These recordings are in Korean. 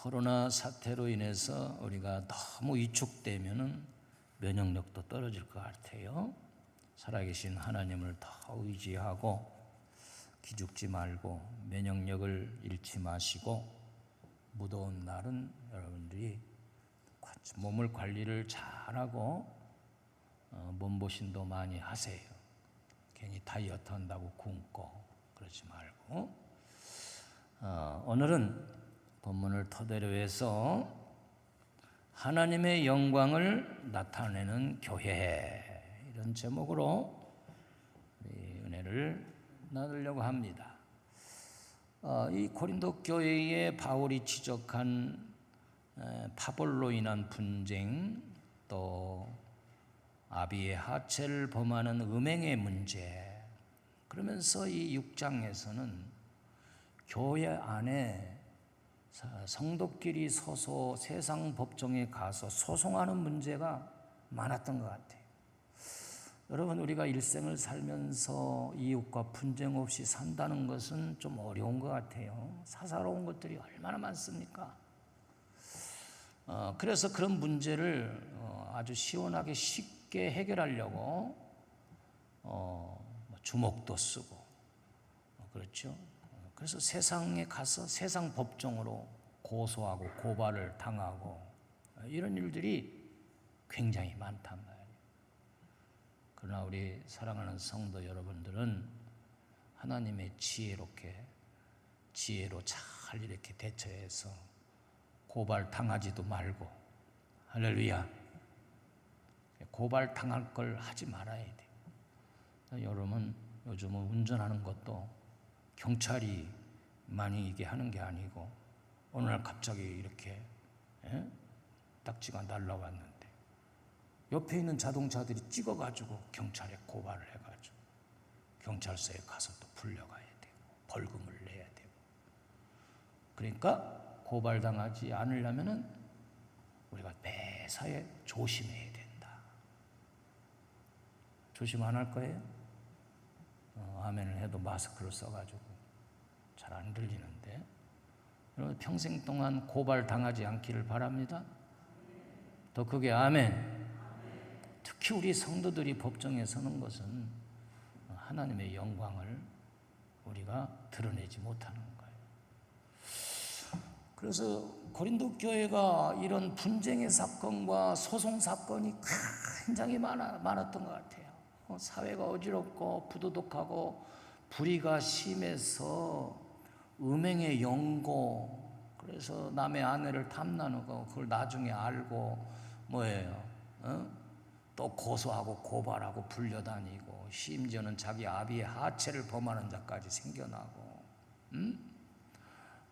코로나 사태로 인해서 우리가 너무 위축되면은 면역력도 떨어질 것 같아요. 살아계신 하나님을 더 의지하고 기죽지 말고 면역력을 잃지 마시고 무더운 날은 여러분들이 몸을 관리를 잘하고 몸보신도 많이 하세요. 괜히 다이어트 한다고 굶고 그러지 말고. 오늘은 본문을 토대로 해서 하나님의 영광을 나타내는 교회, 이런 제목으로 은혜를 나누려고 합니다. 이 고린도 교회에 바울이 지적한 파벌로 인한 분쟁, 또 아비의 하체를 범하는 음행의 문제, 그러면서 이 6장에서는 교회 안에 성도끼리 서서 세상 법정에 가서 소송하는 문제가 많았던 것 같아요. 여러분, 우리가 일생을 살면서 이웃과 분쟁 없이 산다는 것은 좀 어려운 것 같아요. 사사로운 것들이 얼마나 많습니까? 그래서 그런 문제를 아주 시원하게 쉽게 해결하려고 주먹도 쓰고 그렇죠. 그래서 세상에 가서 세상 법정으로 고소하고 고발을 당하고 이런 일들이 굉장히 많단 말이에요. 그러나 우리 사랑하는 성도 여러분들은 하나님의 지혜로 잘 이렇게 대처해서 고발 당하지도 말고, 할렐루야, 고발 당할 걸 하지 말아야 돼요. 여러분, 요즘은 운전하는 것도 경찰이 많이 이게 하는 게 아니고 어느 날 갑자기 이렇게 딱지가 날라왔는데 옆에 있는 자동차들이 찍어가지고 경찰에 고발을 해가지고 경찰서에 가서 또 불려가야 되고 벌금을 내야 되고. 그러니까 고발당하지 않으려면은 우리가 매사에 조심해야 된다. 조심 안 할 거예요? 아멘을 해도 마스크를 써가지고 잘 안 들리는데, 여러분 평생 동안 고발당하지 않기를 바랍니다. 더 크게 아멘. 특히 우리 성도들이 법정에 서는 것은 하나님의 영광을 우리가 드러내지 못하는 거예요. 그래서 고린도 교회가 이런 분쟁의 사건과 소송 사건이 굉장히 많았던 것 같아요. 사회가 어지럽고 부도덕하고 불의가 심해서 음행의 연고, 그래서 남의 아내를 탐나누고 그걸 나중에 알고 뭐예요? 또 고소하고 고발하고 불려다니고, 심지어는 자기 아비의 하체를 범하는 자까지 생겨나고,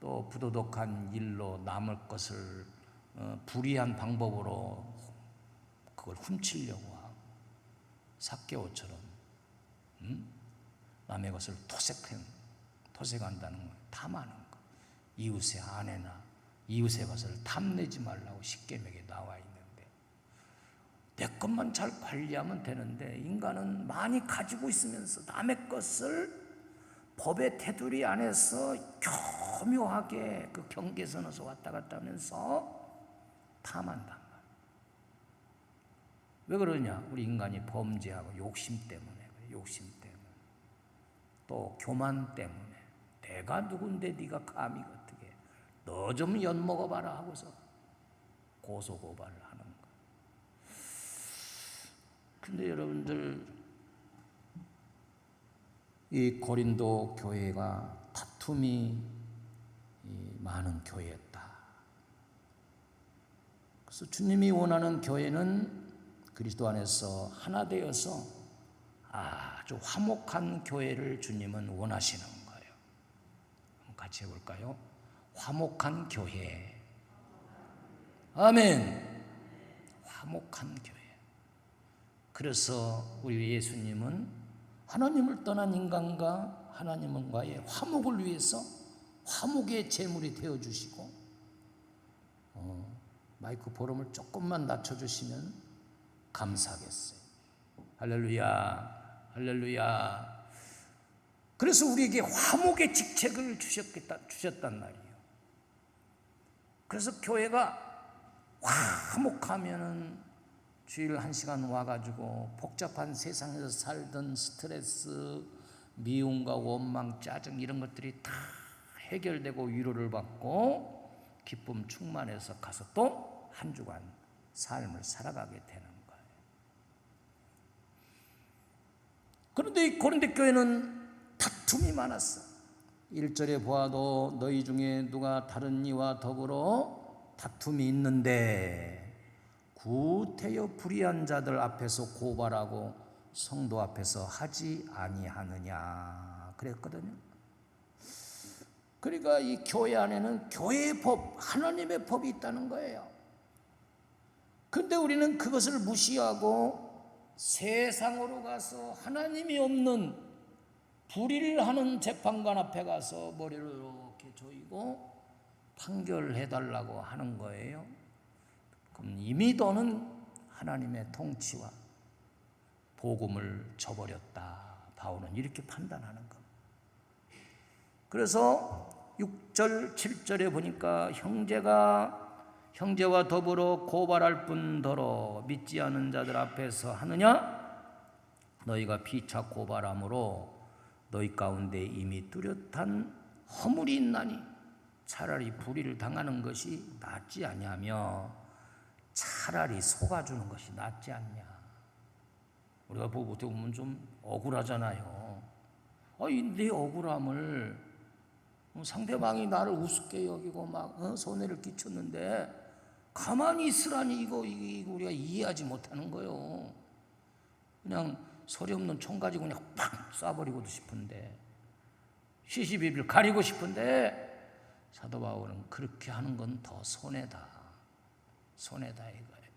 또 부도덕한 일로 남의 것을 불의한 방법으로 그걸 훔치려고 하고, 삭개오처럼 남의 것을 토색한다는 거, 탐하는 거. 이웃의 아내나 이웃의 것을 탐내지 말라고 십계명에 나와 있는데, 내 것만 잘 관리하면 되는데 인간은 많이 가지고 있으면서 남의 것을 법의 테두리 안에서 교묘하게 그 경계선에서 왔다 갔다 하면서 탐한단 말이에요. 왜 그러냐? 우리 인간이 범죄하고 욕심 때문에 그래. 욕심 때문에, 또 교만 때문에. 내가 누군데 네가 감히 어떻게, 너 좀 엿먹어봐라 하고서 고소고발을 하는 거예요. 근데 여러분들, 이 고린도 교회가 다툼이 많은 교회였다. 그래서 주님이 원하는 교회는 그리스도 안에서 하나 되어서 아주 화목한 교회를 주님은 원하시는 거예요. 같이 해볼까요? 화목한 교회. 아멘. 화목한 교회. 그래서 우리 예수님은 하나님을 떠난 인간과 하나님과의 화목을 위해서 화목의 제물이 되어주시고, 마이크 볼륨을 조금만 낮춰주시면 감사하겠어요. 할렐루야, 할렐루야. 그래서 우리에게 화목의 직책을 주셨단 말이에요. 그래서 교회가 화목하면은 주일 1시간 와가지고 복잡한 세상에서 살던 스트레스, 미움과 원망, 짜증 이런 것들이 다 해결되고 위로를 받고 기쁨 충만해서 가서 또 한 주간 삶을 살아가게 되는 거예요. 그런데 이 고린도 교회는 다툼이 많았어. 1절에 보아도 너희 중에 누가 다른 이와 더불어 다툼이 있는데 구태여 불의한 자들 앞에서 고발하고 성도 앞에서 하지 아니하느냐 그랬거든요. 그러니까 이 교회 안에는 교회의 법, 하나님의 법이 있다는 거예요. 근데 우리는 그것을 무시하고 세상으로 가서 하나님이 없는 불의를 하는 재판관 앞에 가서 머리를 이렇게 조이고 판결해달라고 하는 거예요. 그럼 이미 너는 하나님의 통치와 복음을 저버렸다. 바울은 이렇게 판단하는 겁니다. 그래서 6절, 7절에 보니까 형제와 더불어 고발할 뿐더러 믿지 않은 자들 앞에서 하느냐? 너희가 피차 고발함으로 너희 가운데 이미 뚜렷한 허물이 있나니 차라리 불의를 당하는 것이 낫지 아니하며 차라리 속아주는 것이 낫지 않냐. 우리가 어떻게 보면 좀 억울하잖아요. 내 억울함을 상대방이 나를 우습게 여기고 막 손해를 끼쳤는데 가만히 있으라니 이거 우리가 이해하지 못하는 거예요. 그냥 소리 없는 총 가지고 그냥 팍 쏴버리고도 싶은데 시시비비를 가리고 싶은데 사도 바울은 그렇게 하는 건 더 손해다 이거예요.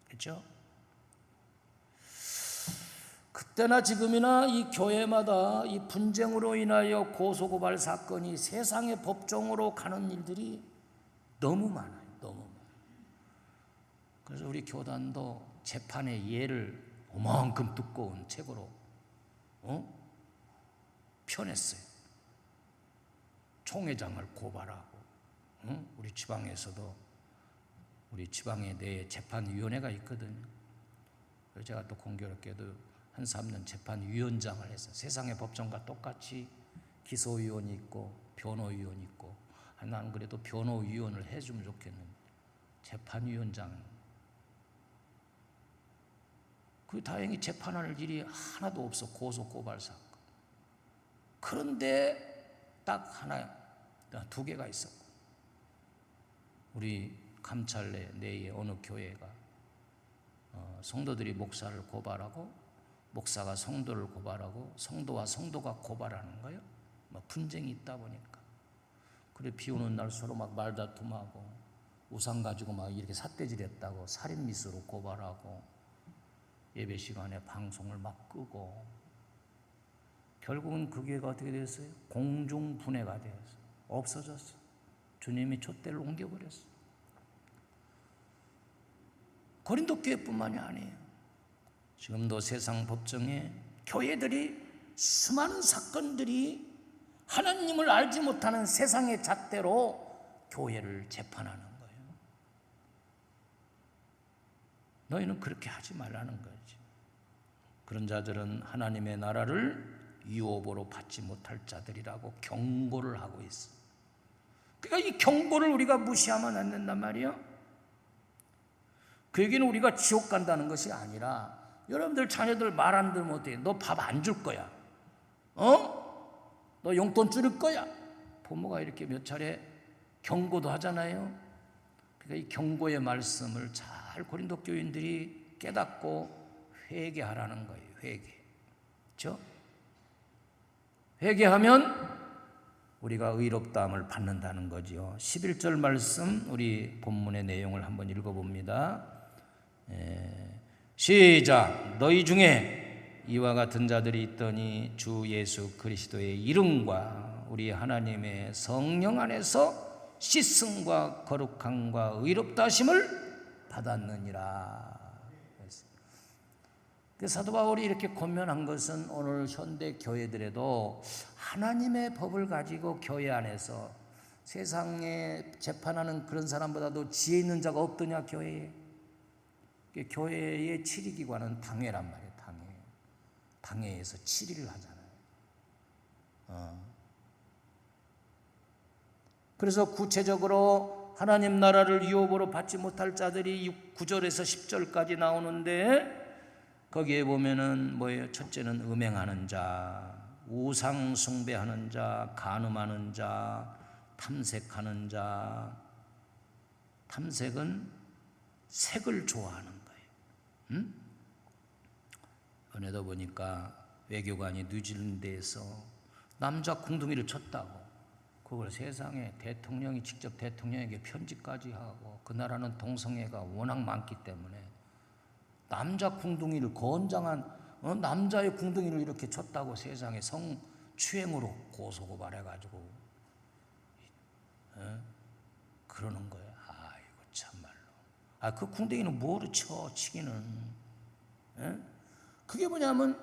그렇죠? 그때나 지금이나 이 교회마다 이 분쟁으로 인하여 고소고발 사건이 세상의 법정으로 가는 일들이 너무 많아요. 너무 많아요. 그래서 우리 교단도 재판의 예를 이만큼 두꺼운 책으로 펴냈어요. 총회장을 고발하고 우리 지방에서도 우리 지방에 내 재판위원회가 있거든요. 그래서 제가 또 공교롭게도 한 3년 재판위원장을 했어요. 세상의 법정과 똑같이 기소위원이 있고 변호위원이 있고 나는 그래도 변호위원을 해주면 좋겠는데 재판위원장. 다행히 재판할 일이 하나도 없어. 고소고발 사건. 그런데 딱 두 개가 있었고 우리 감찰내 내에 어느 교회가 성도들이 목사를 고발하고 목사가 성도를 고발하고 성도와 성도가 고발하는 거예요. 분쟁이 있다 보니까. 그래 비 오는 날 서로 막 말다툼하고 우산 가지고 막 이렇게 삿대질했다고 살인 미수로 고발하고 예배 시간에 방송을 막 끄고 결국은 그 교회가 어떻게 됐어요? 공중분해가 되었어요. 없어졌어요. 주님이 촛대를 옮겨버렸어요. 고린도 교회뿐만이 아니에요. 지금도 세상 법정에 교회들이 수많은 사건들이 하나님을 알지 못하는 세상의 잣대로 교회를 재판하는 거예요. 너희는 그렇게 하지 말라는 거지. 그런 자들은 하나님의 나라를 유업으로 받지 못할 자들이라고 경고를 하고 있어. 그러니까 이 경고를 우리가 무시하면 안 된단 말이에요. 그 얘기는 우리가 지옥 간다는 것이 아니라 여러분들 자녀들 말 안 들으면 어떡해? 너 밥 안 줄 거야. 너 용돈 줄일 거야. 부모가 이렇게 몇 차례 경고도 하잖아요. 그러니까 이 경고의 말씀을 잘 고린도 교인들이 깨닫고 회개하라는 거예요. 회개. 그렇죠? 회개하면 우리가 의롭다함을 받는다는 거죠. 11절 말씀 우리 본문의 내용을 한번 읽어봅니다. 시작. 너희 중에 이와 같은 자들이 있더니 주 예수 그리스도의 이름과 우리 하나님의 성령 안에서 씻음과 거룩함과 의롭다 하심을 받았느니라. 사도 바울이 이렇게 권면한 것은 오늘 현대 교회들에도 하나님의 법을 가지고 교회 안에서 세상에 재판하는 그런 사람보다도 지혜 있는 자가 없더냐 교회에. 교회의 치리기관은 당회란 말이에요. 당회에서 치리를 하잖아요. 그래서 구체적으로 하나님 나라를 유업으로 받지 못할 자들이 9절에서 10절까지 나오는데, 거기에 보면은 뭐예요? 첫째는 음행하는 자, 우상 숭배하는 자, 간음하는 자, 탐색하는 자. 탐색은 색을 좋아하는 거예요. 은혜도 보니까 외교관이 뉴질랜드에서 남자 궁둥이를 쳤다고, 그걸 세상에 대통령이 직접 대통령에게 편지까지 하고, 그 나라는 동성애가 워낙 많기 때문에 남자 궁둥이를, 건장한 남자의 궁둥이를 이렇게 쳤다고 세상에 성추행으로 고소고발해가지고 그러는 거예요. 아이고 참말로. 그 궁둥이는 뭐로 쳐? 치기는. 그게 뭐냐면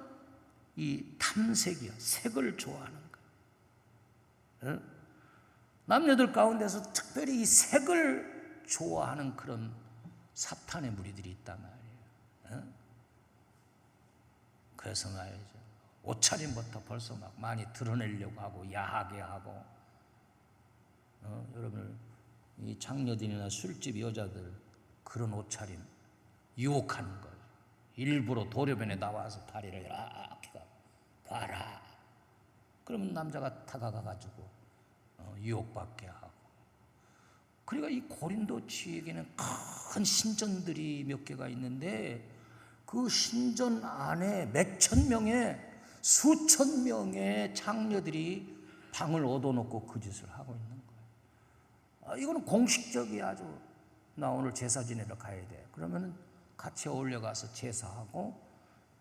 이 탐색이요, 색을 좋아하는 거예요. 남녀들 가운데서 특별히 이 색을 좋아하는 그런 사탄의 무리들이 있단 말이에요. 그래서 말이죠, 옷차림부터 벌써 막 많이 드러내려고 하고 야하게 하고. 여러분, 이 장녀들이나 술집 여자들 그런 옷차림 유혹하는 거예요. 일부러 도로변에 나와서 다리를 이렇게 봐라. 그러면 남자가 다가가가지고 유혹받게 하고. 그러니까 이 고린도 지역에는 큰 신전들이 몇 개가 있는데, 그 신전 안에 몇천 명의, 수천 명의 장녀들이 방을 얻어놓고 그 짓을 하고 있는 거예요. 이거는 공식적이야. 아주 나 오늘 제사 지내러 가야 돼. 그러면 같이 어울려 가서 제사하고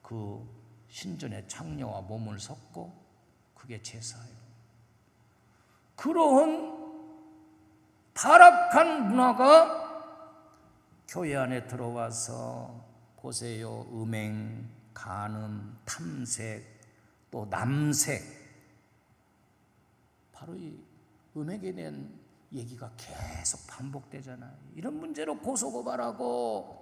그 신전에 장녀와 몸을 섞고 그게 제사예요. 그러한 타락한 문화가 교회 안에 들어와서 보세요. 음행, 간음, 탐색, 또 남색. 바로 이 음행에 대한 얘기가 계속 반복되잖아요. 이런 문제로 고소고발하고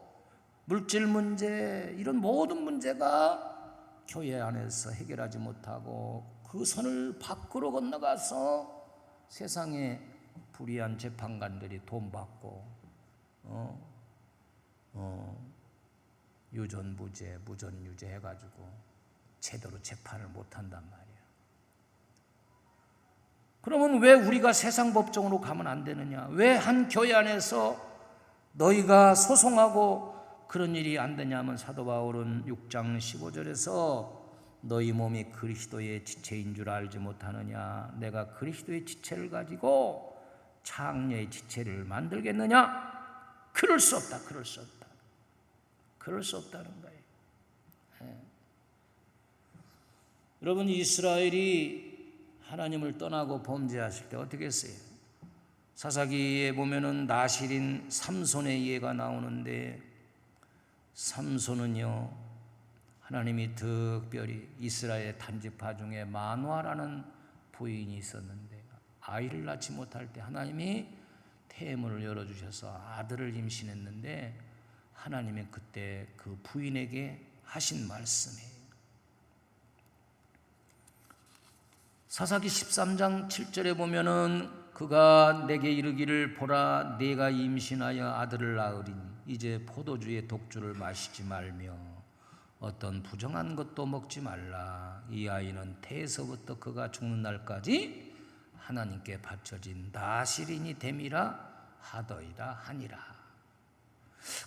물질 문제, 이런 모든 문제가 교회 안에서 해결하지 못하고 그 선을 밖으로 건너가서 세상에 불의한 재판관들이 돈 받고 유전무죄, 무전유죄 해가지고 제대로 재판을 못한단 말이에요. 그러면 왜 우리가 세상 법정으로 가면 안 되느냐? 왜 한 교회 안에서 너희가 소송하고 그런 일이 안 되냐면, 사도 바울은 6장 15절에서 너희 몸이 그리스도의 지체인 줄 알지 못하느냐? 내가 그리스도의 지체를 가지고 창녀의 지체를 만들겠느냐? 그럴 수 없다. 그럴 수 없다. 그럴 수 없다는 거예요. 여러분, 이스라엘이 하나님을 떠나고 범죄하실 때 어떻게 했어요? 사사기에 보면은 나실인 삼손의 예가 나오는데, 삼손은요, 하나님이 특별히 이스라엘 단지파 중에 마누아라는 부인이 있었는데, 아이를 낳지 못할 때 하나님이 태문을 열어주셔서 아들을 임신했는데, 하나님이 그때 그 부인에게 하신 말씀이에요. 사사기 13장 7절에 보면은 그가 내게 이르기를, 보라 내가 임신하여 아들을 낳으리니 이제 포도주의 독주를 마시지 말며 어떤 부정한 것도 먹지 말라. 이 아이는 태에서부터 그가 죽는 날까지 하나님께 바쳐진 나실인이 됨이라 하더이다 하니라.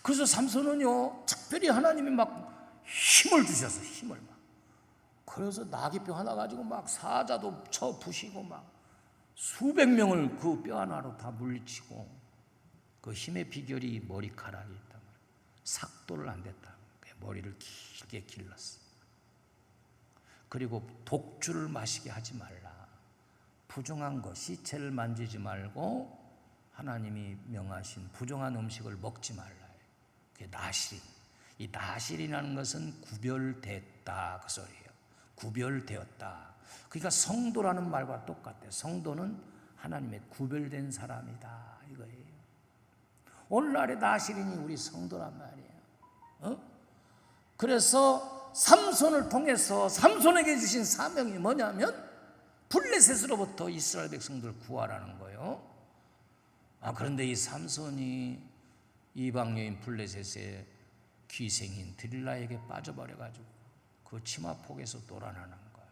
그래서 삼손은요, 특별히 하나님이 막 힘을 주셔서 힘을 막. 그래서 나귀뼈 하나 가지고 막 사자도 쳐 부시고 막 수백 명을 그 뼈 하나로 다 물리치고, 그 힘의 비결이 머리카락이 있단 말이에요. 삭도를 안 됐다. 머리를 길게 길렀어. 그리고 독주를 마시게 하지 말라. 부정한 것, 시체를 만지지 말고 하나님이 명하신 부정한 음식을 먹지 말라. 그게 나실인. 이 나실이라는 것은 구별됐다, 그 소리예요. 구별되었다. 그러니까 성도라는 말과 똑같아요. 성도는 하나님의 구별된 사람이다 이거예요. 오늘날의 나실인이 우리 성도란 말이에요. 그래서 삼손을 통해서 삼손에게 주신 사명이 뭐냐면 블레셋으로부터 이스라엘 백성들을 구하라는 거예요. 그런데 이 삼손이 이방 여인 블레셋의 귀생인 드릴라에게 빠져버려가지고 그 치마폭에서 놀아나는 거예요.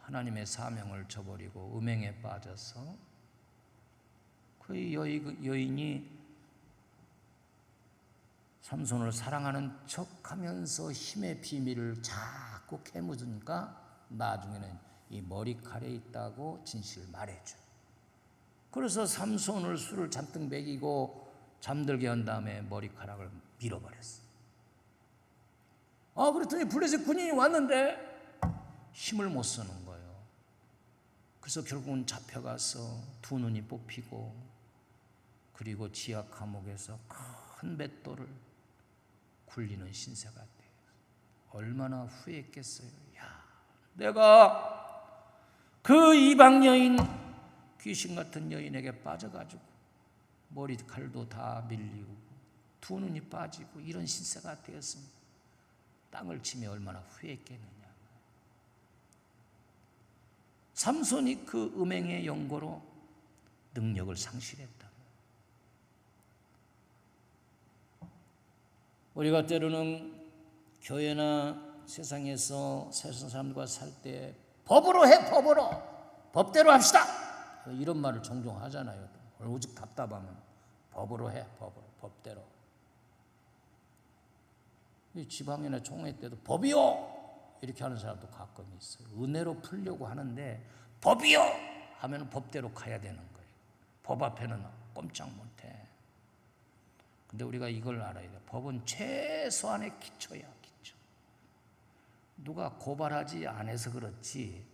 하나님의 사명을 저버리고 음행에 빠져서 그 여인이 삼손을 사랑하는 척하면서 힘의 비밀을 자꾸 캐묻으니까 나중에는 이 머리칼에 있다고 진실을 말해줘요. 그래서 삼손을 술을 잔뜩 먹이고 잠들게 한 다음에 머리카락을 밀어버렸어. 그랬더니 블레셋 군인이 왔는데 힘을 못 쓰는 거예요. 그래서 결국은 잡혀가서 두 눈이 뽑히고 그리고 지하 감옥에서 큰 맷돌을 굴리는 신세가 돼요. 얼마나 후회했겠어요. 내가 그 이방 여인 귀신 같은 여인에게 빠져가지고 머리칼도 다 밀리고 두 눈이 빠지고 이런 신세가 되었습니다. 땅을 치며 얼마나 후회했겠느냐. 삼손이 그 음행의 연고로 능력을 상실했다. 우리가 때로는 교회나 세상에서 세상 사람들과 살 때 법으로 해, 법으로, 법대로 합시다 이런 말을 종종 하잖아요. 오직 답답하면 법으로 해, 법으로, 법대로. 지방이나 총회 때도 법이요 이렇게 하는 사람도 가끔 있어요. 은혜로 풀려고 하는데 법이요 하면 법대로 가야 되는 거예요. 법 앞에는 꼼짝 못해. 근데 우리가 이걸 알아야 돼. 법은 최소한의 기초야, 기초. 누가 고발하지 않아서 그렇지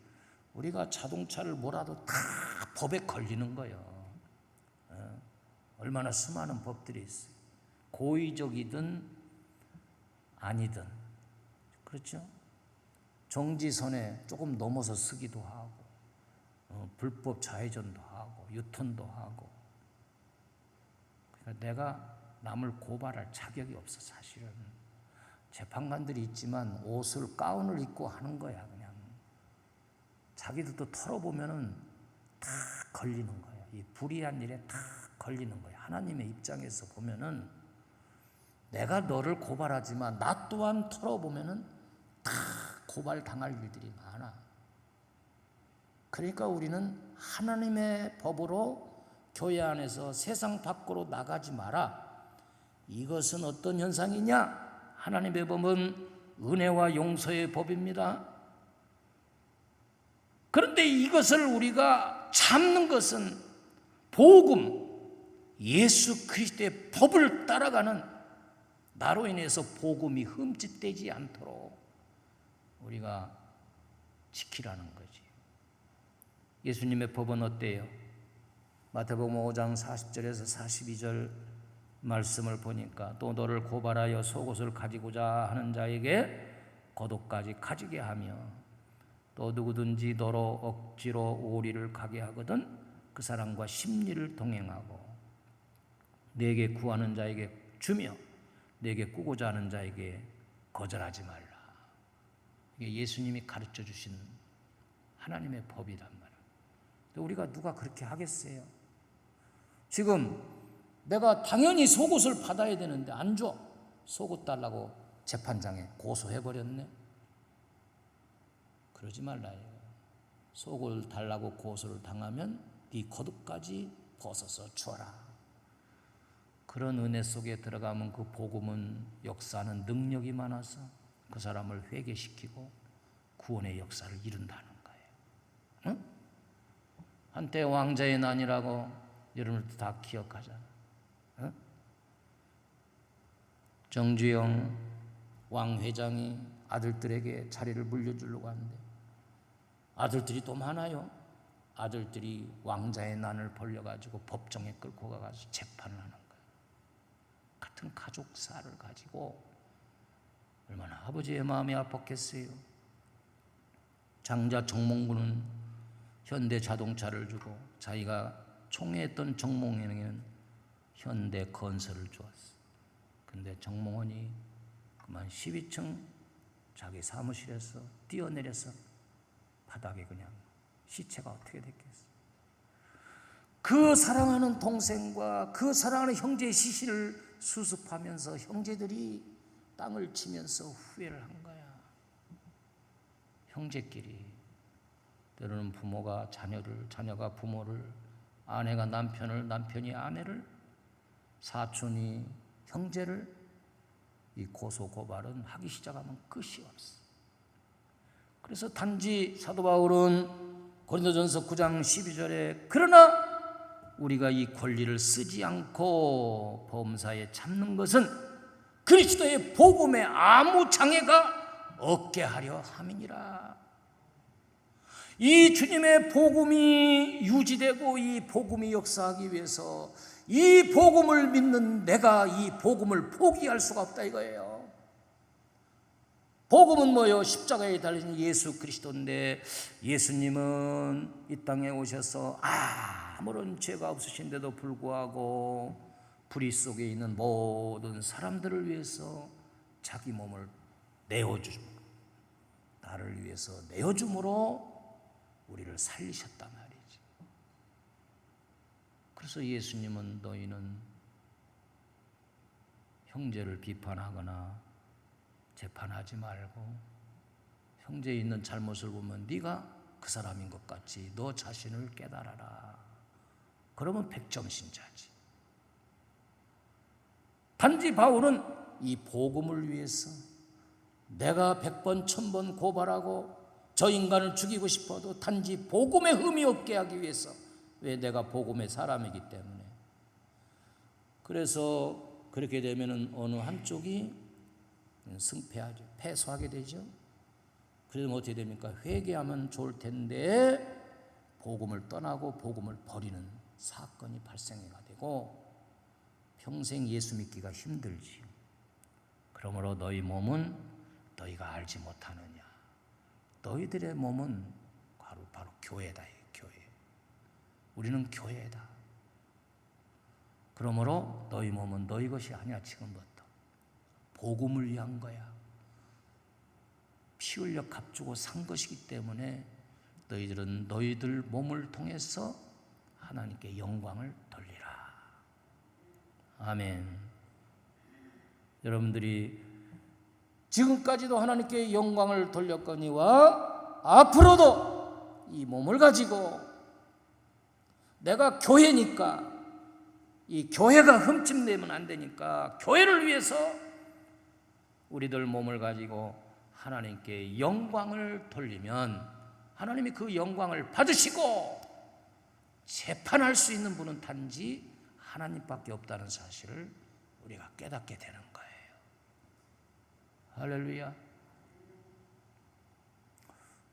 우리가 자동차를 몰아도 다 법에 걸리는 거예요. 얼마나 수많은 법들이 있어요. 고의적이든 아니든. 그렇죠? 정지선에 조금 넘어서 쓰기도 하고 불법 좌회전도 하고 유턴도 하고. 그러니까 내가 남을 고발할 자격이 없어. 사실은 재판관들이 있지만 옷을 가운을 입고 하는 거야. 그냥 자기들도 털어보면은 다 걸리는 거야. 이 불의한 일에 다 걸리는 거야. 하나님의 입장에서 보면은 내가 너를 고발하지만 나 또한 털어보면은 다 고발당할 일들이 많아. 그러니까 우리는 하나님의 법으로 교회 안에서 세상 밖으로 나가지 마라. 이것은 어떤 현상이냐? 하나님의 법은 은혜와 용서의 법입니다. 그런데 이것을 우리가 참는 것은 복음, 예수 그리스도의 법을 따라가는 나로 인해서 복음이 흠집되지 않도록 우리가 지키라는 거지. 예수님의 법은 어때요? 마태복음 5장 40절에서 42절 말씀을 보니까 또 너를 고발하여 속옷을 가지고자 하는 자에게 겉옷까지 가지게 하며 또 누구든지 너로 억지로 오리를 가게 하거든 그 사람과 심리를 동행하고 내게 구하는 자에게 주며 내게 꾸고자 하는 자에게 거절하지 말라. 이게 예수님이 가르쳐 주신 하나님의 법이란 말이에요. 우리가 누가 그렇게 하겠어요? 지금 내가 당연히 속옷을 받아야 되는데 안 줘. 속옷 달라고 재판장에 고소해버렸네. 그러지 말라요. 속옷을 달라고 고소를 당하면 네 겉옷까지 벗어서 줘라. 그런 은혜 속에 들어가면 그 복음은 역사하는 능력이 많아서 그 사람을 회개시키고 구원의 역사를 이룬다는 거예요. 응? 한때 왕자의 난이라고 여러분들 다 기억하잖아요. 응? 정주영 왕 회장이 아들들에게 자리를 물려주려고 하는데 아들들이 또 많아요. 아들들이 왕자의 난을 벌려가지고 법정에 끌고 가서 재판을 하는 거예요. 같은 가족사를 가지고 얼마나 아버지의 마음이 아팠겠어요. 장자 정몽군은 현대 자동차를 주고 자기가 총애했던 정몽원에게는 현대 건설을 주었어. 근데 정몽원이 그만 12층 자기 사무실에서 뛰어내려서 바닥에 그냥 시체가 어떻게 됐겠어. 그 사랑하는 동생과 그 사랑하는 형제의 시신을 수습하면서 형제들이 땅을 치면서 후회를 한 거야. 형제끼리. 때로는 부모가 자녀를, 자녀가 부모를, 아내가 남편을, 남편이 아내를, 사촌이 형제를, 이 고소 고발은 하기 시작하면 끝이 없어. 그래서 단지 사도 바울은 고린도전서 9장 12절에 그러나 우리가 이 권리를 쓰지 않고 범사에 참는 것은 그리스도의 복음에 아무 장애가 없게 하려 함이니라. 이 주님의 복음이 유지되고 이 복음이 역사하기 위해서 이 복음을 믿는 내가 이 복음을 포기할 수가 없다 이거예요. 복음은 뭐요? 십자가에 달린 예수 그리스도인데 예수님은 이 땅에 오셔서 아무런 죄가 없으신데도 불구하고 불의 속에 있는 모든 사람들을 위해서 자기 몸을 내어주고 나를 위해서 내어줌으로 우리를 살리셨단 말이지. 그래서 예수님은 너희는 형제를 비판하거나 재판하지 말고 형제에 있는 잘못을 보면 네가 그 사람인 것 같이 너 자신을 깨달아라. 그러면 100점 신자지. 단지 바울은 이 복음을 위해서 내가 100번 1000번 고발하고 저 인간을 죽이고 싶어도 단지 복음에 흠이 없게 하기 위해서. 왜? 내가 복음의 사람이기 때문에. 그래서 그렇게 되면은 어느 한쪽이 승패하죠. 패소하게 되죠. 그러면 어떻게 됩니까? 회개하면 좋을 텐데 복음을 떠나고 복음을 버리는 사건이 발생해가 되고 평생 예수 믿기가 힘들지. 그러므로 너희 몸은 너희가 알지 못하느냐. 너희들의 몸은 바로 교회다. 교회. 우리는 교회다. 그러므로 너희 몸은 너희 것이 아니야. 지금부터 복음을 위한 거야. 피 흘려 값주고 산 것이기 때문에 너희들은 너희들 몸을 통해서 하나님께 영광을 돌리라. 아멘. 여러분들이 지금까지도 하나님께 영광을 돌렸거니와 앞으로도 이 몸을 가지고 내가 교회니까 이 교회가 흠집내면 안 되니까 교회를 위해서 우리들 몸을 가지고 하나님께 영광을 돌리면 하나님이 그 영광을 받으시고 재판할 수 있는 분은 단지 하나님밖에 없다는 사실을 우리가 깨닫게 되는 거예요. 할렐루야.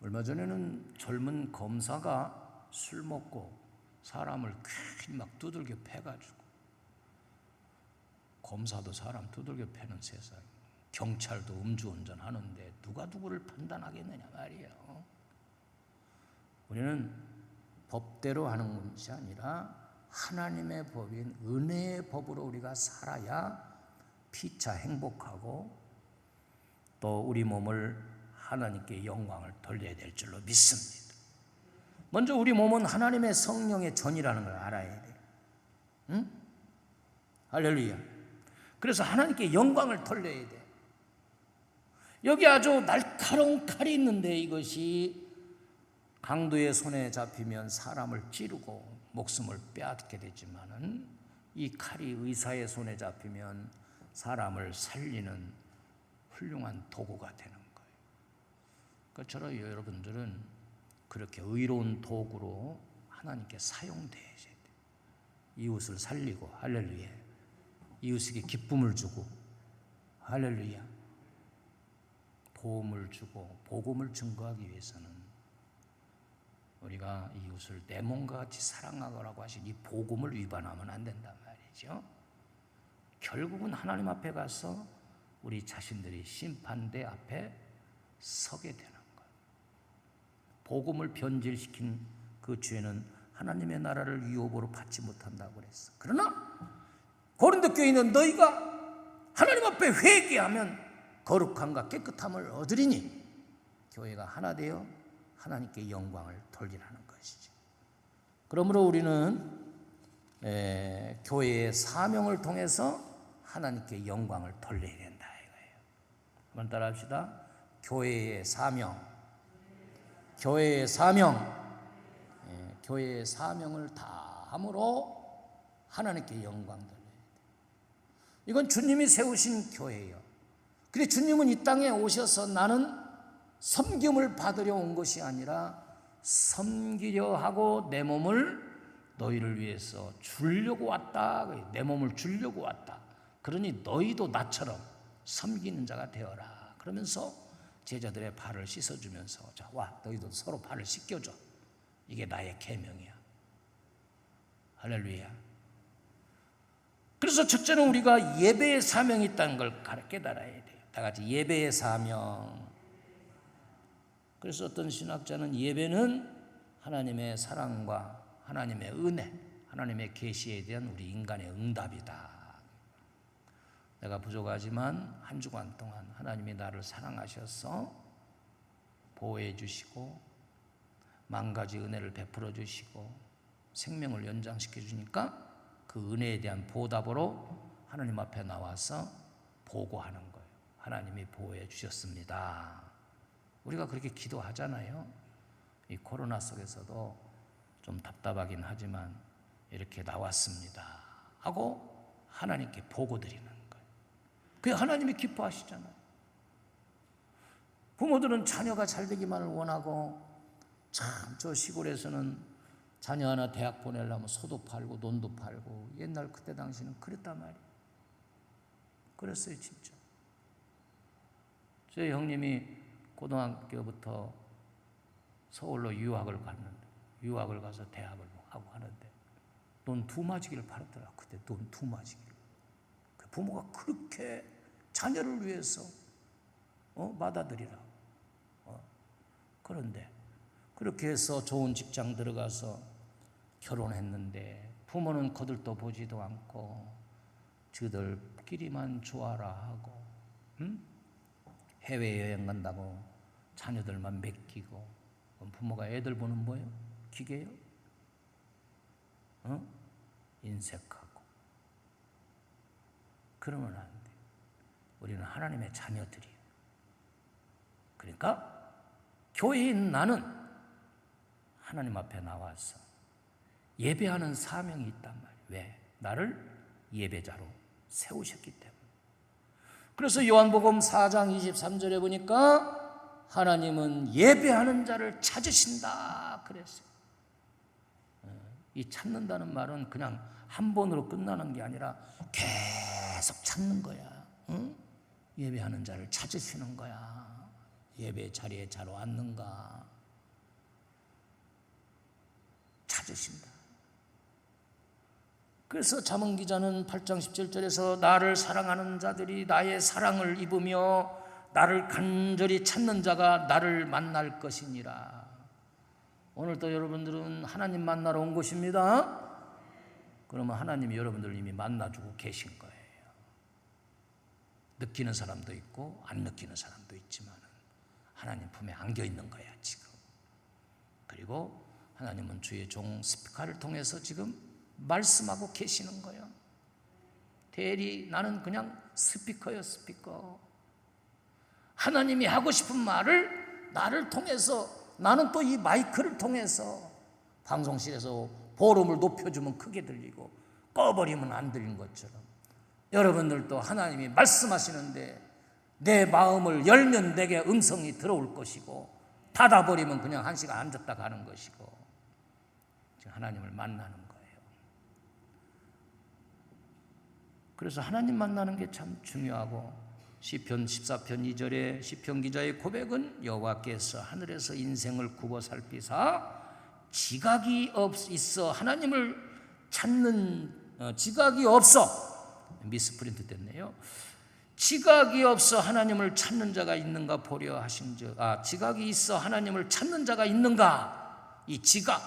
얼마 전에는 젊은 검사가 술 먹고 사람을 괜히 막 두들겨 패가지고, 검사도 사람 두들겨 패는 세상, 경찰도 음주운전 하는데 누가 누구를 판단하겠느냐 말이에요. 우리는 법대로 하는 것이 아니라 하나님의 법인 은혜의 법으로 우리가 살아야 피차 행복하고 또 우리 몸을 하나님께 영광을 돌려야 될 줄로 믿습니다. 먼저 우리 몸은 하나님의 성령의 전이라는 걸 알아야 돼요. 응? 할렐루야. 그래서 하나님께 영광을 돌려야 돼. 여기 아주 날카로운 칼이 있는데 이것이 강도의 손에 잡히면 사람을 찌르고 목숨을 빼앗게 되지만은 이 칼이 의사의 손에 잡히면 사람을 살리는 훌륭한 도구가 되는 거예요. 그처럼 여러분들은 그렇게 의로운 도구로 하나님께 사용되어야 돼요. 이웃을 살리고, 할렐루야. 이웃에게 기쁨을 주고, 할렐루야. 도움을 주고 복음을 증거하기 위해서는 우리가 이웃을 내 몸과 같이 사랑하라고 하신 이 복음을 위반하면 안 된단 말이죠. 결국은 하나님 앞에 가서 우리 자신들이 심판대 앞에 서게 되는 거예요. 복음을 변질시킨 그 죄는 하나님의 나라를 유업으로 받지 못한다고 그랬어. 그러나 고린도 교회 있는 너희가 하나님 앞에 회개하면 거룩함과 깨끗함을 얻으리니 교회가 하나 되어 하나님께 영광을 돌리라는 것이지. 그러므로 우리는 교회의 사명을 통해서 하나님께 영광을 돌려야 된다 이거예요. 한번 따라합시다. 교회의 사명. 교회의 사명. 교회의 사명을 다함으로 하나님께 영광 돌려야 돼. 이건 주님이 세우신 교회예요. 근데 주님은 이 땅에 오셔서 나는 섬김을 받으려 온 것이 아니라 섬기려 하고 내 몸을 너희를 위해서 주려고 왔다. 내 몸을 주려고 왔다. 그러니 너희도 나처럼 섬기는 자가 되어라. 그러면서 제자들의 발을 씻어주면서 자, 와, 너희도 서로 발을 씻겨줘. 이게 나의 계명이야. 할렐루야. 그래서 첫째는 우리가 예배의 사명이 있다는 걸 깨달아야 돼요. 다 같이 예배의 사명. 그래서 어떤 신학자는 예배는 하나님의 사랑과 하나님의 은혜, 하나님의 계시에 대한 우리 인간의 응답이다. 내가 부족하지만 한 주간 동안 하나님이 나를 사랑하셔서 보호해 주시고 만 가지 은혜를 베풀어 주시고 생명을 연장시켜 주니까 그 은혜에 대한 보답으로 하나님 앞에 나와서 보고하는 거예요. 하나님이 보호해 주셨습니다. 우리가 그렇게 기도하잖아요. 이 코로나 속에서도 좀 답답하긴 하지만 이렇게 나왔습니다 하고 하나님께 보고 드리는 거예요. 그게 하나님이 기뻐하시잖아요. 부모들은 자녀가 잘 되기만을 원하고 참 저 시골에서는 자녀 하나 대학 보내려면 소도 팔고 논도 팔고 옛날 그때 당시는 그랬단 말이에요. 그랬어요 진짜. 저희 형님이 고등학교부터 서울로 유학을 갔는데 유학을 가서 대학을 하고 하는데 논 두마지기를 팔았더라. 그때 논 두마지기를. 그 부모가 그렇게 자녀를 위해서 받아들이라. 그런데 그렇게 해서 좋은 직장 들어가서 결혼했는데 부모는 거들떠 보지도 않고 저들끼리만 좋아라 하고 해외여행 간다고 자녀들만 맡기고 부모가 애들 보는 뭐예요? 기계요? 인색하고. 그러면 안 돼. 우리는 하나님의 자녀들이에요. 그러니까 교회인 나는 하나님 앞에 나와서 예배하는 사명이 있단 말이에요. 왜? 나를 예배자로 세우셨기 때문에. 그래서 요한복음 4장 23절에 보니까 하나님은 예배하는 자를 찾으신다 그랬어요. 이 찾는다는 말은 그냥 한 번으로 끝나는 게 아니라 계속 찾는 거야. 응? 예배하는 자를 찾으시는 거야. 예배 자리에 잘 왔는가 찾으신다. 그래서 잠언 기자는 8장 17절에서 나를 사랑하는 자들이 나의 사랑을 입으며 나를 간절히 찾는 자가 나를 만날 것이니라. 오늘도 여러분들은 하나님 만나러 온 것입니다. 그러면 하나님이 여러분들을 이미 만나주고 계신 거예요. 느끼는 사람도 있고 안 느끼는 사람도 있지만 하나님 품에 안겨 있는 거야 지금. 그리고 하나님은 주의 종 스피커를 통해서 지금 말씀하고 계시는 거예요. 대리 나는 그냥 스피커예요. 스피커. 하나님이 하고 싶은 말을 나를 통해서 나는 또 이 마이크를 통해서 방송실에서 볼륨을 높여주면 크게 들리고 꺼버리면 안 들리는 것처럼 여러분들도 하나님이 말씀하시는데 내 마음을 열면 내게 음성이 들어올 것이고 닫아버리면 그냥 한 시간 앉았다 가는 것이고 하나님을 만나는 거예요. 그래서 하나님 만나는 게 참 중요하고 시편 14편 2절에 시편 기자의 고백은 여호와께서 하늘에서 인생을 굽어 살피사 지각이 있어 하나님을 찾는 지각이 없어 미스프린트 됐네요. 지각이 없어 하나님을 찾는 자가 있는가 보려 하신즉 지각이 있어 하나님을 찾는 자가 있는가. 이 지각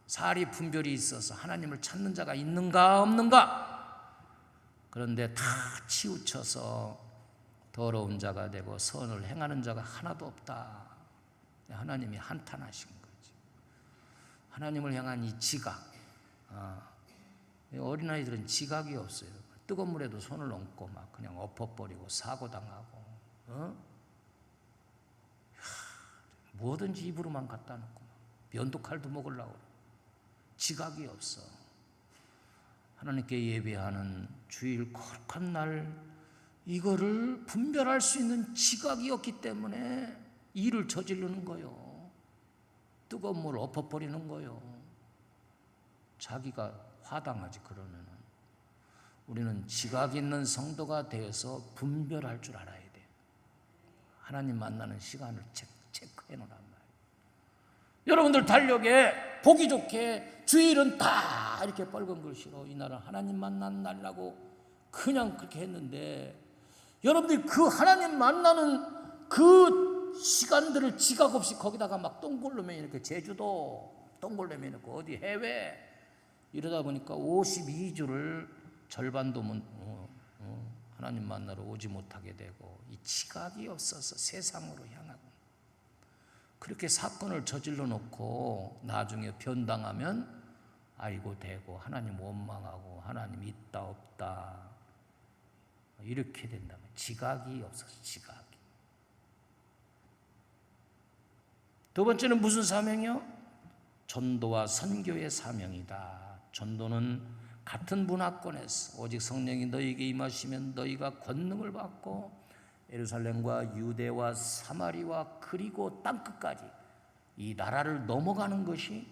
사리 분별이 있어서 하나님을 찾는 자가 있는가 없는가? 그런데 다 치우쳐서 더러운 자가 되고 선을 행하는 자가 하나도 없다. 하나님이 한탄하신 거지. 하나님을 향한 이 지각. 어린아이들은 지각이 없어요. 뜨거운 물에도 손을 얹고 막 그냥 엎어버리고 사고당하고, 뭐든지 입으로만 갖다 놓고 면도칼도 먹으려고 그래. 지각이 없어. 하나님께 예배하는 주일 거룩한 날, 이거를 분별할 수 있는 지각이 없기 때문에 일을 저지르는 거요. 뜨거운 물 엎어버리는 거요. 자기가 화당하지. 그러면은 우리는 지각 있는 성도가 되어서 분별할 줄 알아야 돼. 하나님 만나는 시간을 체크해 놓으란 말이에요. 여러분들 달력에 보기 좋게 주일은 다 이렇게 빨간 글씨로 이날은 하나님 만나는 날이라고 그냥 그렇게 했는데, 여러분들이 그 하나님 만나는 그 시간들을 지각 없이 거기다가 막 동굴로면 이렇게 제주도, 동굴로면 이렇게 어디 해외, 이러다 보니까 52주를 절반도 하나님 만나러 오지 못하게 되고, 이 지각이 없어서 세상으로 향하고, 그렇게 사건을 저질러 놓고 나중에 변당하면 알고 되고 하나님 원망하고 하나님 있다 없다 이렇게 된다면, 지각이 없어서 지각이. 두 번째는 무슨 사명이요? 전도와 선교의 사명이다. 전도는 같은 문화권에서 오직 성령이 너희에게 임하시면 너희가 권능을 받고 예루살렘과 유대와 사마리와 그리고 땅끝까지 이 나라를 넘어가는 것이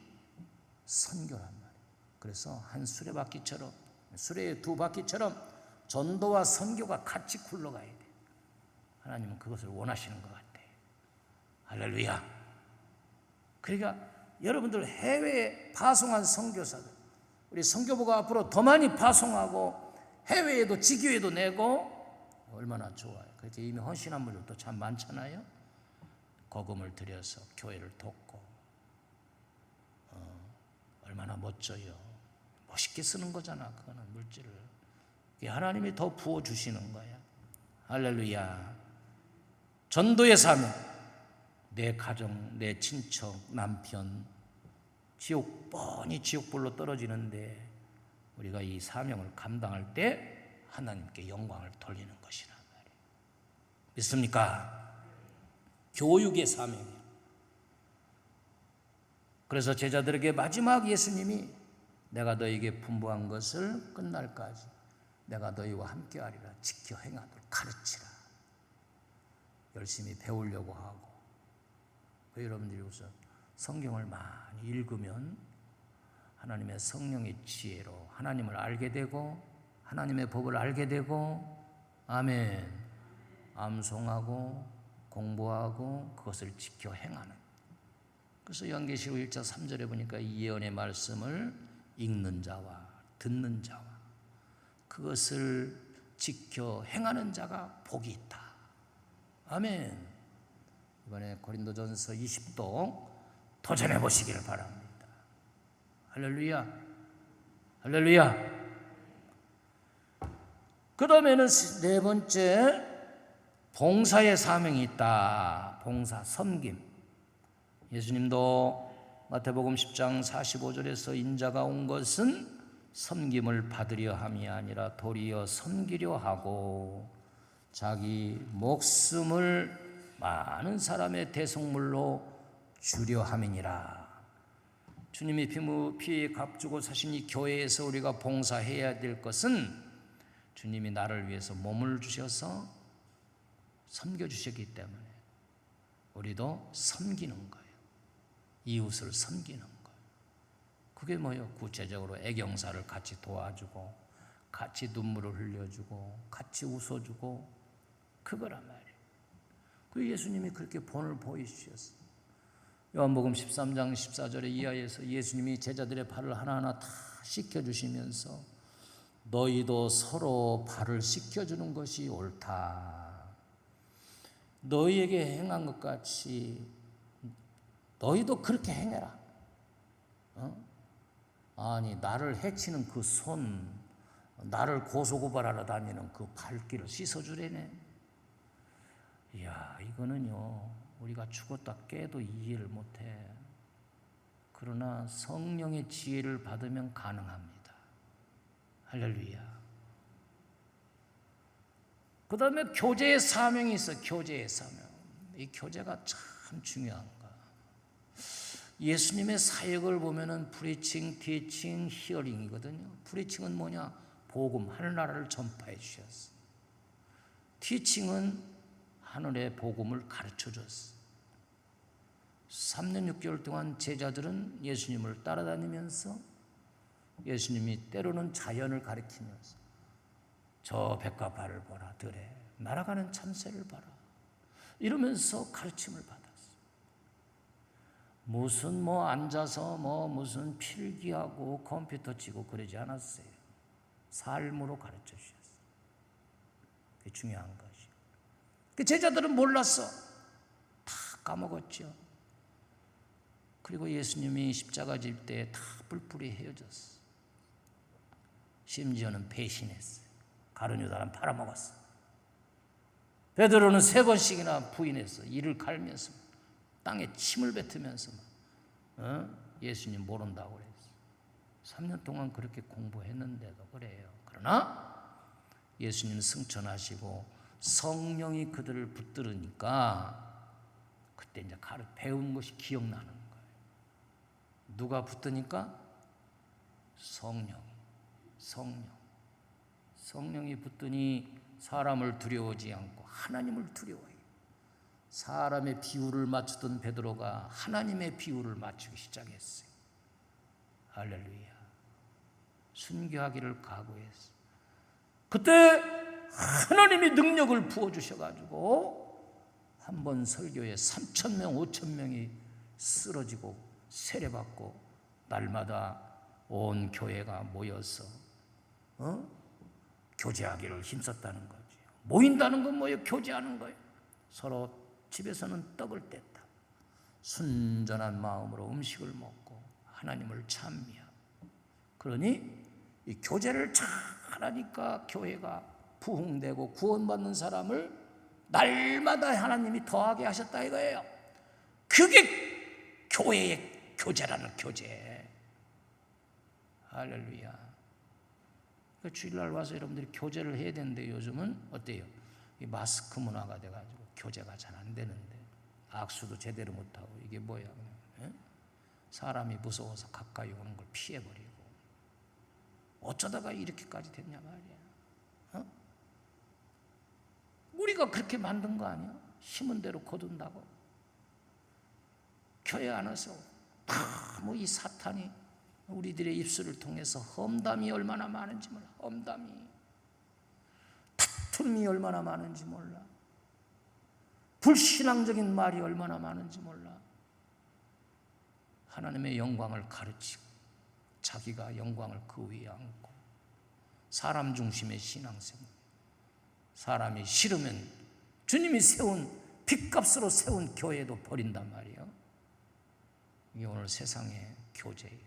선교란 말이에요. 그래서 한 수레바퀴처럼, 수레의 두 바퀴처럼 전도와 선교가 같이 굴러가야 돼. 하나님은 그것을 원하시는 것 같아. 할렐루야. 그러니까 여러분들 해외에 파송한 선교사들, 우리 선교부가 앞으로 더 많이 파송하고 해외에도 지교회도 내고 얼마나 좋아요. 그래서 이미 헌신한 분들도 참 많잖아요. 거금을 들여서 교회를 돕고, 얼마나 멋져요. 멋있게 쓰는 거잖아. 그거는 물질을. 하나님이 더 부어주시는 거야. 할렐루야. 전도의 사명. 내 가정, 내 친척, 남편 뻔히 지옥불로 떨어지는데 우리가 이 사명을 감당할 때 하나님께 영광을 돌리는 것이란 말이에요. 믿습니까? 교육의 사명이에요. 그래서 제자들에게 마지막 예수님이 내가 너에게 분부한 것을 끝날까지 내가 너희와 함께하리라. 지켜 행하도록 가르치라. 열심히 배우려고 하고. 여러분들이 우선 성경을 많이 읽으면 하나님의 성령의 지혜로 하나님을 알게 되고 하나님의 법을 알게 되고, 아멘, 암송하고 공부하고 그것을 지켜 행하는. 그래서 요한계시록 1장 3절에 보니까 이 예언의 말씀을 읽는 자와 듣는 자와 그것을 지켜 행하는 자가 복이 있다. 아멘. 이번에 고린도전서 20도 도전해 보시기를 바랍니다. 할렐루야. 할렐루야. 그 다음에는 네 번째, 봉사의 사명이 있다. 봉사, 섬김. 예수님도 마태복음 10장 45절에서 인자가 온 것은 섬김을 받으려 함이 아니라 도리어 섬기려 하고 자기 목숨을 많은 사람의 대속물로 주려 함이니라. 주님이 피에 값주고 사신 이 교회에서 우리가 봉사해야 될 것은 주님이 나를 위해서 몸을 주셔서 섬겨주셨기 때문에 우리도 섬기는 거예요. 이웃을 섬기는 거예요. 그게 뭐예요? 구체적으로 애경사를 같이 도와주고 같이 눈물을 흘려주고 같이 웃어주고 그거란 말이에요. 그 예수님이 그렇게 본을 보이주셨어요. 요한복음 13장 14절에 이하에서 예수님이 제자들의 발을 하나하나 다 씻겨주시면서 너희도 서로 발을 씻겨주는 것이 옳다. 너희에게 행한 것 같이 너희도 그렇게 행해라. 아니 나를 해치는 그 손, 나를 고소고발하러 다니는 그 발길을 씻어주래네. 이야, 이거는요 우리가 죽었다 깨도 이해를 못해. 그러나 성령의 지혜를 받으면 가능합니다. 할렐루야. 그 다음에 교제의 사명이 있어요. 교제의 사명. 이 교제가 참 중요한 거야. 예수님의 사역을 보면은 프리칭, 티칭, 히어링이거든요. 프리칭은 뭐냐? 복음, 하늘나라를 전파해 주셨어. 티칭은 하늘의 복음을 가르쳐 줬어. 3년 6개월 동안 제자들은 예수님을 따라다니면서 예수님이 때로는 자연을 가리키면서 저 백과 발을 보라, 들에 날아가는 참새를 봐라 이러면서 가르침을 받았어. 무슨 뭐 앉아서 뭐 무슨 필기하고 컴퓨터 치고 그러지 않았어요. 삶으로 가르쳐 주셨어요. 그게 중요한 것이요. 그 제자들은 몰랐어. 다 까먹었죠. 그리고 예수님이 십자가 질 때 다 뿔뿔이 헤어졌어. 심지어는 배신했어요. 가룟 유다는 팔아먹었어. 베드로는 3번씩이나 부인했어. 이를 갈면서 땅에 침을 뱉으면서 예수님 모른다고 그랬어. 3년 동안 그렇게 공부했는데도 그래요. 그러나 예수님 승천하시고 성령이 그들을 붙들으니까 그때 이제 배운 것이 기억나는 거예요. 누가 붙드니까? 성령이 붙더니 사람을 두려워하지 않고 하나님을 두려워해요. 사람의 비율을 맞추던 베드로가 하나님의 비율을 맞추기 시작했어요. 할렐루야. 순교하기를 각오했어. 그때 하나님이 능력을 부어주셔가지고 한 번 설교에 3,000명, 5,000명이 쓰러지고 세례받고 날마다 온 교회가 모여서 교제하기를 힘썼다는 거죠. 모인다는 건 뭐예요? 교제하는 거예요. 서로 집에서는 떡을 뗐다. 순전한 마음으로 음식을 먹고 하나님을 찬미하고. 그러니 이 교제를 잘하니까 교회가 부흥되고 구원받는 사람을 날마다 하나님이 더하게 하셨다 이거예요. 그게 교회의 교제라는 교제. 할렐루야. 주일날 와서 여러분들이 교제를 해야 되는데 요즘은 어때요? 이 마스크 문화가 돼가지고 교제가 잘 안 되는데 악수도 제대로 못하고 이게 뭐야? 사람이 무서워서 가까이 오는 걸 피해버리고 어쩌다가 이렇게까지 됐냐 말이야. 우리가 그렇게 만든 거 아니야? 심은 대로 거둔다고. 교회 안에서 뭐 이 사탄이 우리들의 입술을 통해서 험담이 얼마나 많은지 몰라. 험담이. 다툼이 얼마나 많은지 몰라. 불신앙적인 말이 얼마나 많은지 몰라. 하나님의 영광을 가르치고 자기가 영광을 그 위에 안고 사람 중심의 신앙생활. 사람이 싫으면 주님이 세운 빚값으로 세운 교회도 버린단 말이에요. 이게 오늘 세상의 교제예요.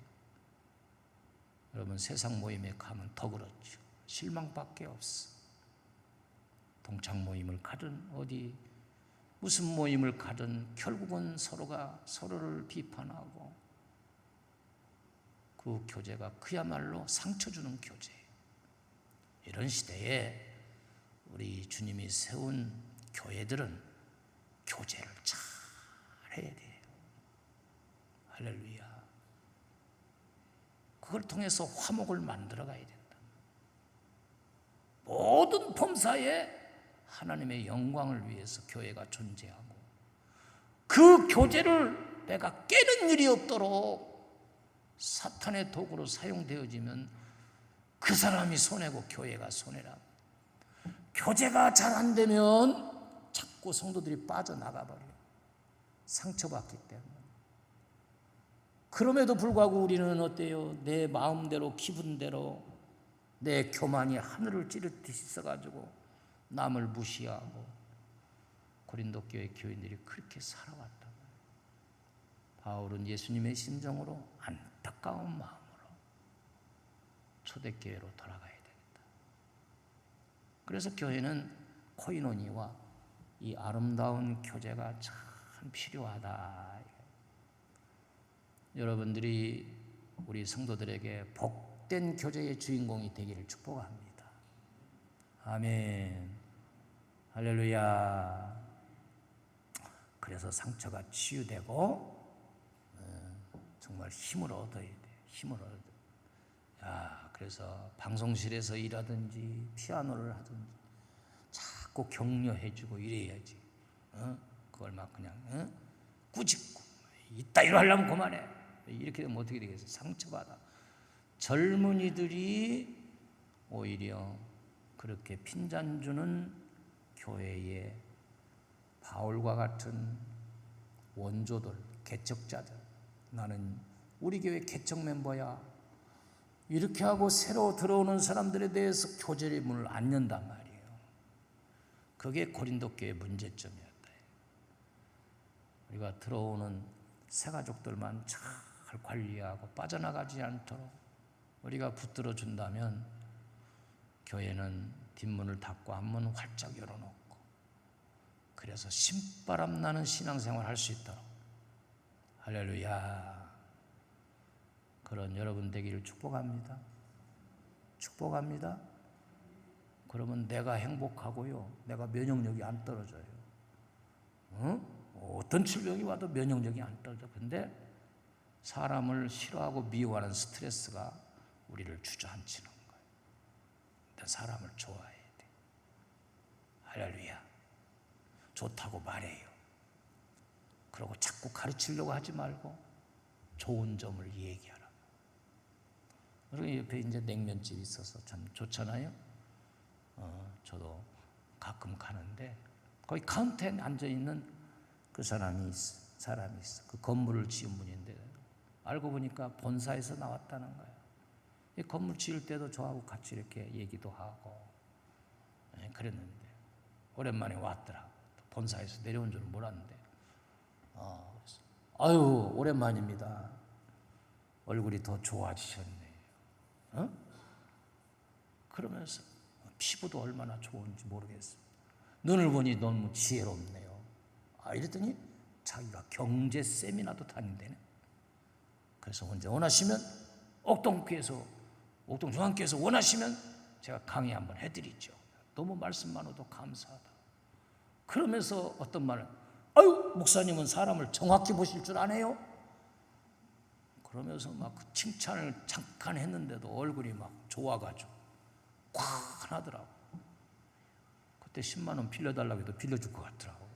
여러분 세상 모임에 가면 더 그렇죠. 실망밖에 없어. 동창 모임을 가든 어디 무슨 모임을 가든 결국은 서로가 서로를 비판하고 그 교제가 그야말로 상처 주는 교제예요. 이런 시대에 우리 주님이 세운 교회들은 교제를 잘 해야 돼요. 할렐루야. 그걸 통해서 화목을 만들어 가야 된다. 모든 범사에 하나님의 영광을 위해서 교회가 존재하고 그 교제를 내가 깨는 일이 없도록 사탄의 도구로 사용되어지면 그 사람이 손해고 교회가 손해라. 교제가 잘 안 되면 자꾸 성도들이 빠져나가 버려요. 상처받기 때문에. 그럼에도 불구하고 우리는 어때요? 내 마음대로 기분대로 내 교만이 하늘을 찌르듯이 있어가지고 남을 무시하고 고린도 교회 교인들이 그렇게 살아왔다. 바울은 예수님의 심정으로 안타까운 마음으로 초대교회로 돌아가야 되겠다. 그래서 교회는 코이노니와 이 아름다운 교제가 참 필요하다. 여러분들이 우리 성도들에게 복된 교제의 주인공이 되기를 축복합니다. 아멘. 할렐루야. 그래서 상처가 치유되고 정말 힘을 얻어야 돼. 힘을 얻어. 그래서 방송실에서 일하든지 피아노를 하든지 자꾸 격려해주고 이래야지. 그걸 막 그냥 꾸짖고 이따위로 하려면 그만해. 이렇게 되면 어떻게 되겠어? 상처받아. 젊은이들이 오히려 그렇게 핀잔 주는 교회에 바울과 같은 원조들, 개척자들, 나는 우리 교회 개척 멤버야, 이렇게 하고 새로 들어오는 사람들에 대해서 교제의 문을 안 연단 말이에요. 그게 고린도 교회의 문제점이었다. 우리가 들어오는 새가족들만 잘 관리하고 빠져나가지 않도록 우리가 붙들어 준다면 교회는 뒷문을 닫고 앞문을 활짝 열어놓고, 그래서 신바람 나는 신앙생활 할 수 있도록, 할렐루야, 그런 여러분 되기를 축복합니다. 축복합니다. 그러면 내가 행복하고요, 내가 면역력이 안 떨어져요. 어떤 질병이 와도 면역력이 안 떨어져. 근데 사람을 싫어하고 미워하는 스트레스가 우리를 주저앉히는 거예요. 근데 사람을 좋아해야 돼. 할렐루야. 좋다고 말해요. 그리고 자꾸 가르치려고 하지 말고 좋은 점을 얘기하라. 그리고 옆에 이제 냉면집이 있어서 참 좋잖아요. 저도 가끔 가는데 거기 카운터에 앉아 있는 그 사람이 있어. 그 건물을 지은 분인데 알고 보니까 본사에서 나왔다는 거예요. 이 건물 지을 때도 저하고 같이 이렇게 얘기도 하고 그랬는데 오랜만에 왔더라고. 본사에서 내려온 줄은 몰랐는데 아유 오랜만입니다. 얼굴이 더 좋아지셨네요. 그러면서 피부도 얼마나 좋은지 모르겠어요. 눈을 보니 너무 지혜롭네요. 이랬더니 자기가 경제 세미나도 다닌대네. 그래서 언제 원하시면 옥동중앙교회에서 원하시면 제가 강의 한번 해드리죠. 너무 말씀만으로도 감사하다. 그러면서 어떤 말은 아유 목사님은 사람을 정확히 보실 줄 아네요. 그러면서 막 칭찬을 잠깐 했는데도 얼굴이 막 좋아가지고 환하더라고. 그때 10만 원 빌려달라고 해도 빌려줄 것 같더라고.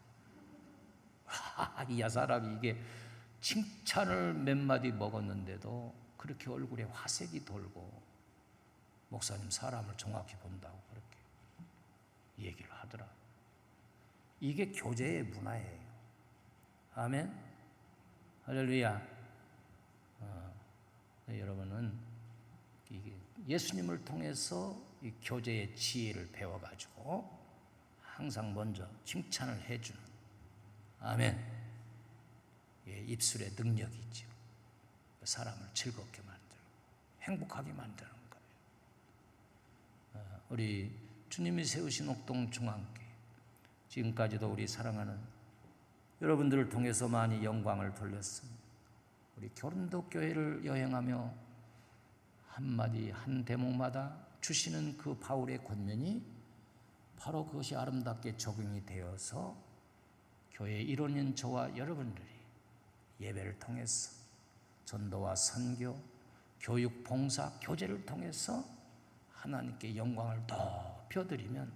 이 사람이 이게 칭찬을 몇 마디 먹었는데도 그렇게 얼굴에 화색이 돌고 목사님 사람을 정확히 본다고 그렇게 얘기를 하더라. 이게 교제의 문화예요. 아멘. 할렐루야. 여러분은 이게 예수님을 통해서 이 교제의 지혜를 배워가지고 항상 먼저 칭찬을 해주는, 아멘. 입술에 능력이 있죠. 사람을 즐겁게 만들고 행복하게 만드는 거예요. 우리 주님이 세우신 옥동중앙교회, 지금까지도 우리 사랑하는 여러분들을 통해서 많이 영광을 돌렸습니다. 우리 고린도 교회를 여행하며 한마디 한 대목마다 주시는 그 바울의 권면이 바로 그것이 아름답게 적용이 되어서 교회의 일원인 저와 여러분들이 예배를 통해서 전도와 선교, 교육, 봉사, 교제를 통해서 하나님께 영광을 높여드리면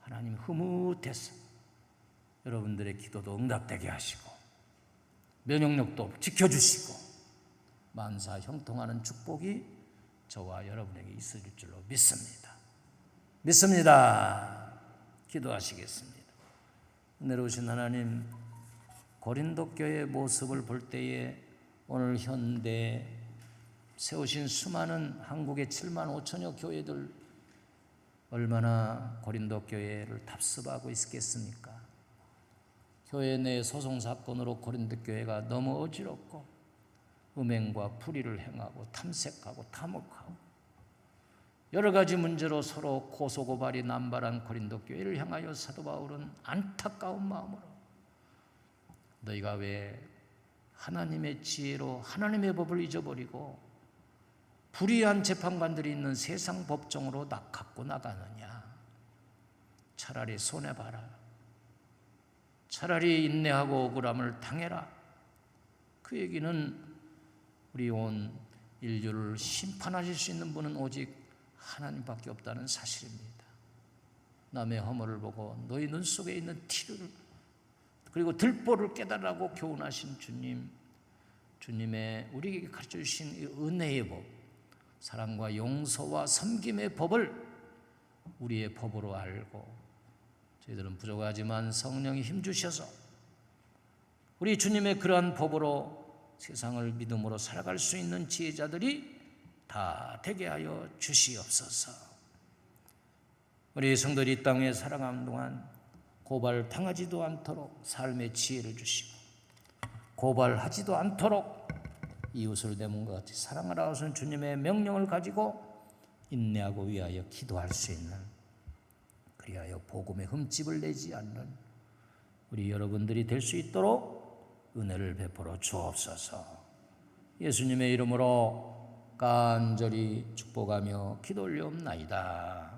하나님 흐뭇해서 여러분들의 기도도 응답되게 하시고 면역력도 지켜주시고 만사 형통하는 축복이 저와 여러분에게 있을 줄로 믿습니다. 믿습니다. 기도하시겠습니다. 은혜로우신 하나님, 고린도 교회의 모습을 볼 때에 오늘 현대 세우신 수많은 한국의 7만 5천여 교회들 얼마나 고린도 교회를 답습하고 있겠습니까? 교회 내 소송 사건으로 고린도 교회가 너무 어지럽고 음행과 불의를 행하고 탐색하고 탐욕하고 여러 가지 문제로 서로 고소고발이 남발한 고린도 교회를 향하여 사도 바울은 안타까운 마음으로 너희가 왜 하나님의 지혜로 하나님의 법을 잊어버리고 불의한 재판관들이 있는 세상 법정으로 갖고 나가느냐. 차라리 손해봐라. 차라리 인내하고 억울함을 당해라. 그 얘기는 우리 온 인류를 심판하실 수 있는 분은 오직 하나님밖에 없다는 사실입니다. 남의 허물을 보고 너희 눈 속에 있는 티를 그리고 들보를 깨달으라고 교훈하신 주님의 우리에게 가르쳐 주신 이 은혜의 법, 사랑과 용서와 섬김의 법을 우리의 법으로 알고 저희들은 부족하지만 성령이 힘주셔서 우리 주님의 그러한 법으로 세상을 믿음으로 살아갈 수 있는 지혜자들이 다 되게 하여 주시옵소서. 우리 성도들이 이 땅에 살아가는 동안 고발당하지도 않도록 삶의 지혜를 주시고 고발하지도 않도록 이웃을 내 몸과 같이 사랑하라 하신 주님의 명령을 가지고 인내하고 위하여 기도할 수 있는, 그리하여 복음의 흠집을 내지 않는 우리 여러분들이 될 수 있도록 은혜를 베풀어 주옵소서. 예수님의 이름으로 간절히 축복하며 기도 올리옵나이다.